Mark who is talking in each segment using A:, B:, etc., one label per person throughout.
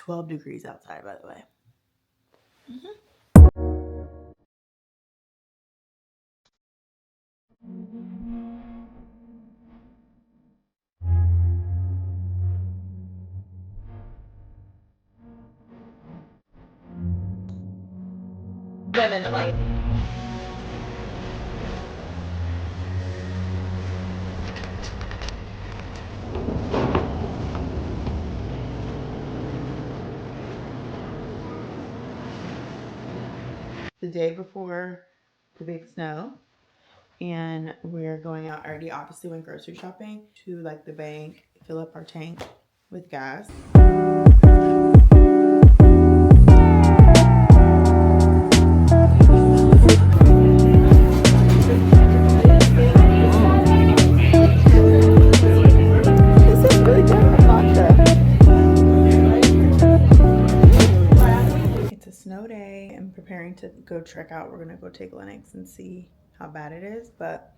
A: 12 degrees outside, by the way. Women like the day before the big snow, and we're going out. I already obviously went grocery shopping to like the bank, fill up our tank with gas. It's a snow day. I'm preparing to go trek out. We're gonna go take Lennox and see how bad it is, but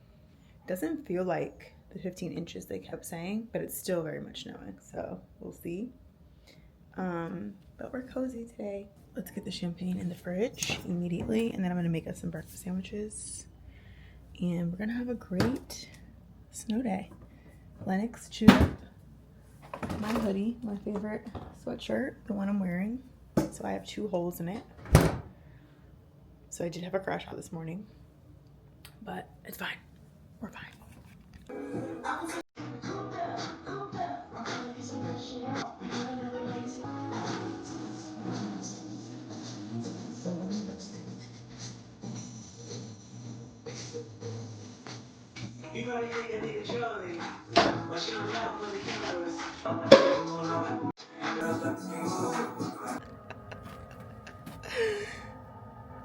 A: it doesn't feel like the 15 inches they kept saying, but it's still very much snowing, so we'll see. But we're cozy today. Let's get the champagne in the fridge immediately, and then I'm gonna make us some breakfast sandwiches, and we're gonna have a great snow day. Lennox chewed up my hoodie, my favorite sweatshirt, the one I'm wearing, so I have 2 holes in it. So I did have a crash out this morning, but it's fine. We're fine. You probably think that nigga Charlie, but she don't laugh for the cameras.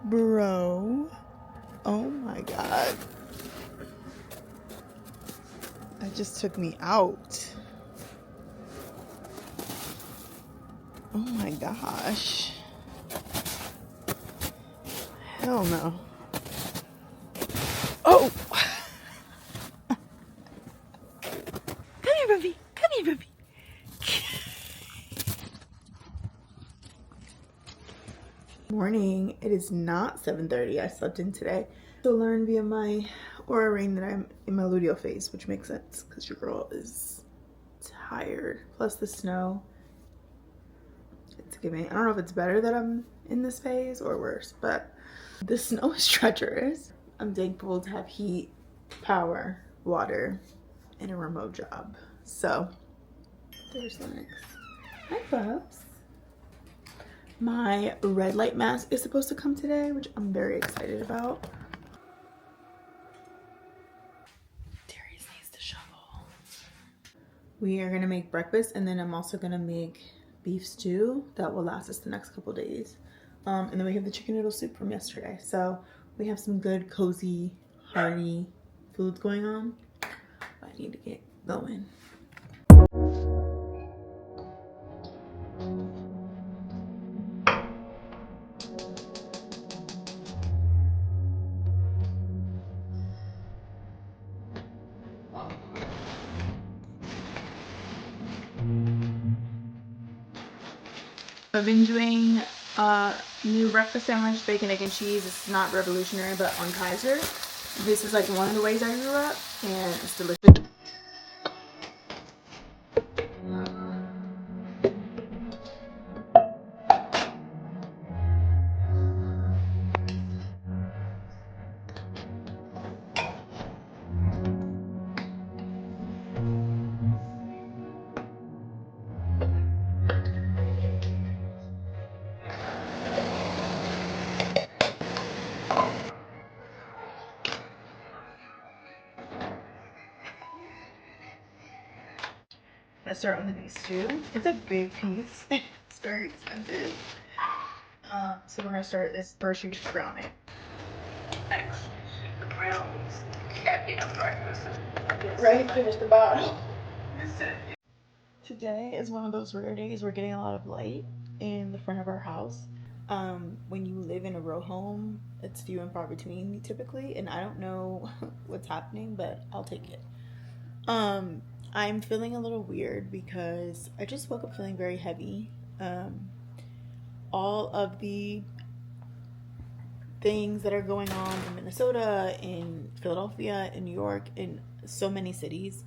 A: Bro, oh my god, that just took me out. Oh my gosh, hell no. Oh, come here, Ruby. Come here, Ruby. Morning. It is not 7:30. I slept in today. So learn via my aura ring that I'm in my luteal phase, which makes sense because your girl is tired. Plus the snow. It's giving. I don't know if it's better that I'm in this phase or worse, but the snow is treacherous. I'm thankful to have heat, power, water, and a remote job. So there's Lennox. Hi, Bubs. My red light mask is supposed to come today, which I'm very excited about. Darius needs to shovel. We are gonna make breakfast, and then I'm also gonna make beef stew that will last us the next couple days. And then we have the chicken noodle soup from yesterday. So we have some good, cozy, hearty foods going on. I need to get going. I've been doing new breakfast sandwich, bacon, egg, and cheese. It's not revolutionary, but on Kaiser. This is like one of the ways I grew up, and it's delicious. Let's start with the beef stew. It's a big piece. It's very expensive. So we're gonna start this first. You just brown it. Next, the browns. Goddamn breakfast. Right, finish the bottle. Today is one of those rare days we're getting a lot of light in the front of our house. When you live in a row home, it's few and far between typically, and I don't know what's happening, but I'll take it. I'm feeling a little weird because I just woke up feeling very heavy. All of the things that are going on in Minnesota, in Philadelphia, in New York, in so many cities,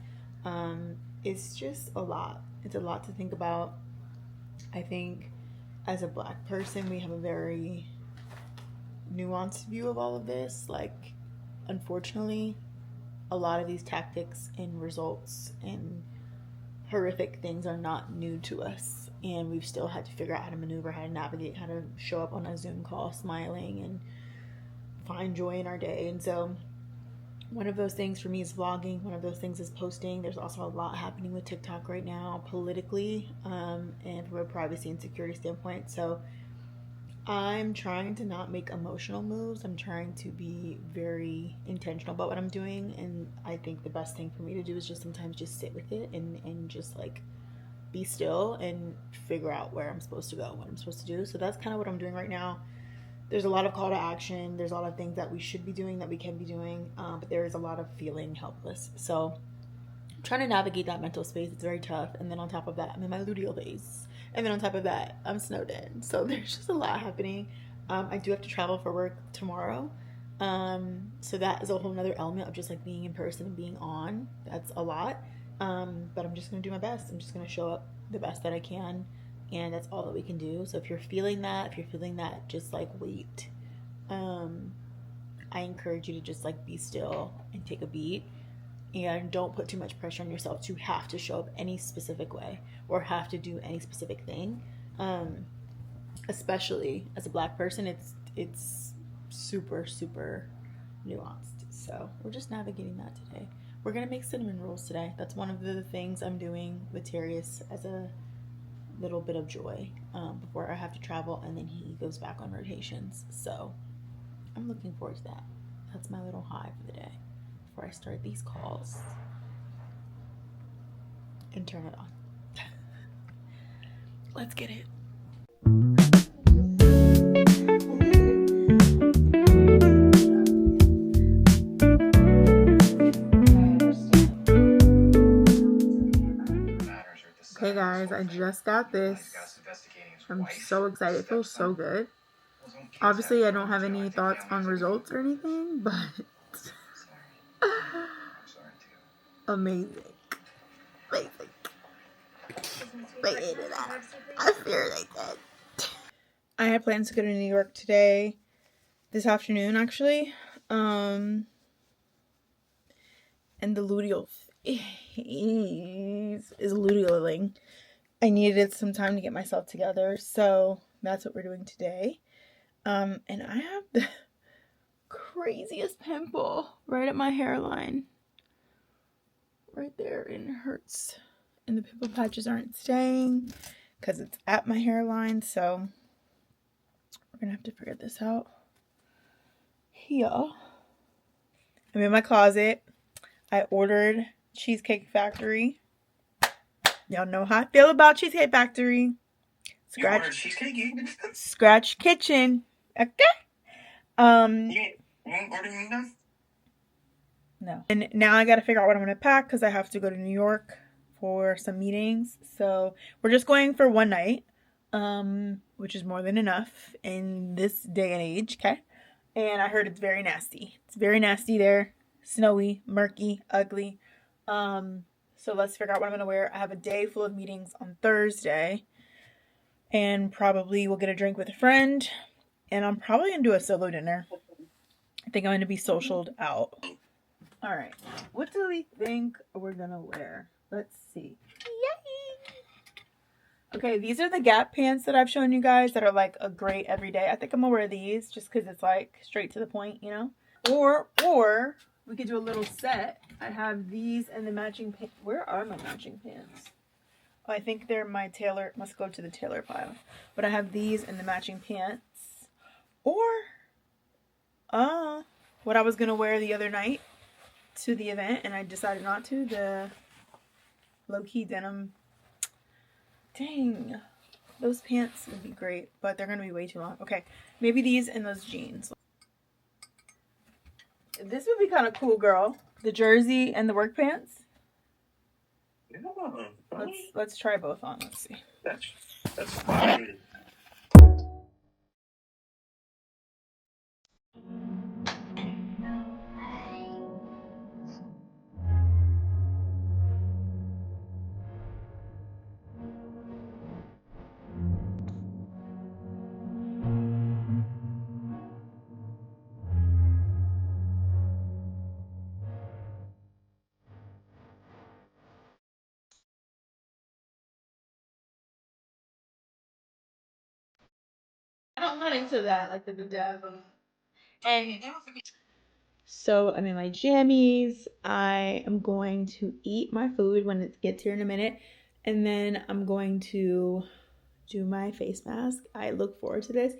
A: it's just a lot. It's a lot to think about. I think as a Black person, we have a very nuanced view of all of this. Like, unfortunately, a lot of these tactics and results and horrific things are not new to us, and we've still had to figure out how to maneuver, how to navigate, how to show up on a Zoom call smiling and find joy in our day. And so one of those things for me is vlogging. One of those things is posting. There's also a lot happening with TikTok right now politically, and from a privacy and security standpoint. So I'm trying to not make emotional moves. I'm trying to be very intentional about what I'm doing. And I think the best thing for me to do is just sometimes just sit with it and just like be still and figure out where I'm supposed to go and what I'm supposed to do. So that's kind of what I'm doing right now. There's a lot of call to action. There's a lot of things that we should be doing, that we can be doing, but there is a lot of feeling helpless. So I'm trying to navigate that mental space. It's very tough. And then on top of that, I'm in my luteal phase. And then on top of that, I'm snowed in. So there's just a lot happening. I do have to travel for work tomorrow. So that is a whole nother element of just like being in person and being on. That's a lot. But I'm just going to do my best. I'm just going to show up the best that I can. And that's all that we can do. So if you're feeling that, just like wait. I encourage you to just like be still and take a beat. And don't put too much pressure on yourself to have to show up any specific way or have to do any specific thing. Especially as a Black person, it's super, super nuanced. So we're just navigating that today. We're gonna make cinnamon rolls today. That's one of the things I'm doing with Terrius as a little bit of joy before I have to travel, and then he goes back on rotations. So I'm looking forward to that. That's my little high for the day before I start these calls and turn it on. Let's get it. Okay guys, I just got this. I'm so excited. It feels so good. Obviously, I don't have any thoughts on results or anything, but amazing. Amazing. They ate it out. I fear they did. I had plans to go to New York today, this afternoon actually. And the luteal is lutealing. I needed some time to get myself together, so that's what we're doing today. And I have the craziest pimple right at my hairline. Right there, and it hurts. And the pimple patches aren't staying because it's at my hairline, so we're gonna have to figure this out. Here. I'm in my closet. I ordered Cheesecake Factory. Y'all know how I feel about Cheesecake Factory. Scratch Kitchen. Okay.
B: You ain't ordering enough?
A: No. And now I gotta figure out what I'm gonna pack because I have to go to New York for some meetings. So we're just going for one night, which is more than enough in this day and age. Okay. And I heard it's very nasty. It's very nasty there. Snowy, murky, ugly. So let's figure out what I'm gonna wear. I have a day full of meetings on Thursday, and probably we'll get a drink with a friend, and I'm probably gonna do a solo dinner. I think I'm gonna be socialed out. All right, what do we think we're gonna wear? Let's see. Yay! Okay, these are the Gap pants that I've shown you guys that are like a great everyday. I think I'm gonna wear these just because it's like straight to the point, you know. Or we could do a little set. I have these and the matching pants. Where are my matching pants? Oh, I think they're my tailor. Must go to the tailor pile. But I have these and the matching pants. Or, what I was gonna wear the other night to the event, and I decided not to. The low-key denim. Dang, those pants would be great, but they're gonna be way too long. Okay, maybe these and those jeans. This would be kind of cool, girl. The jersey and the work pants.
B: Yeah.
A: Let's try both on. Let's see.
B: That's fine.
A: I'm not into that, like the dev. And so I'm in my jammies. I am going to eat my food when it gets here in a minute, and then I'm going to do my face mask. I look forward to this.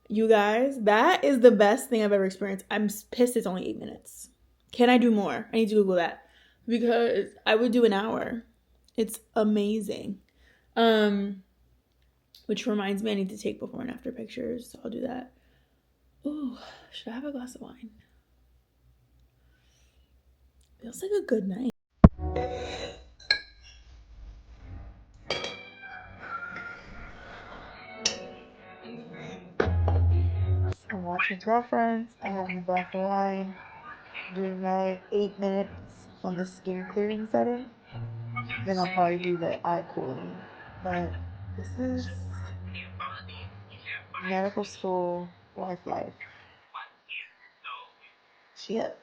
A: You guys, that is the best thing I've ever experienced. I'm pissed it's only 8 minutes. Can I do more? I need to Google that because I would do an hour. It's amazing. Which reminds me I need to take before and after pictures. So I'll do that. Ooh, should I have a glass of wine? Feels like a good night. I'm watching Girlfriends. I have my glass of wine. Doing my 8 minutes on the skin clearing setting. Then I'll probably do the eye cooling. But this is medical school life. Shit.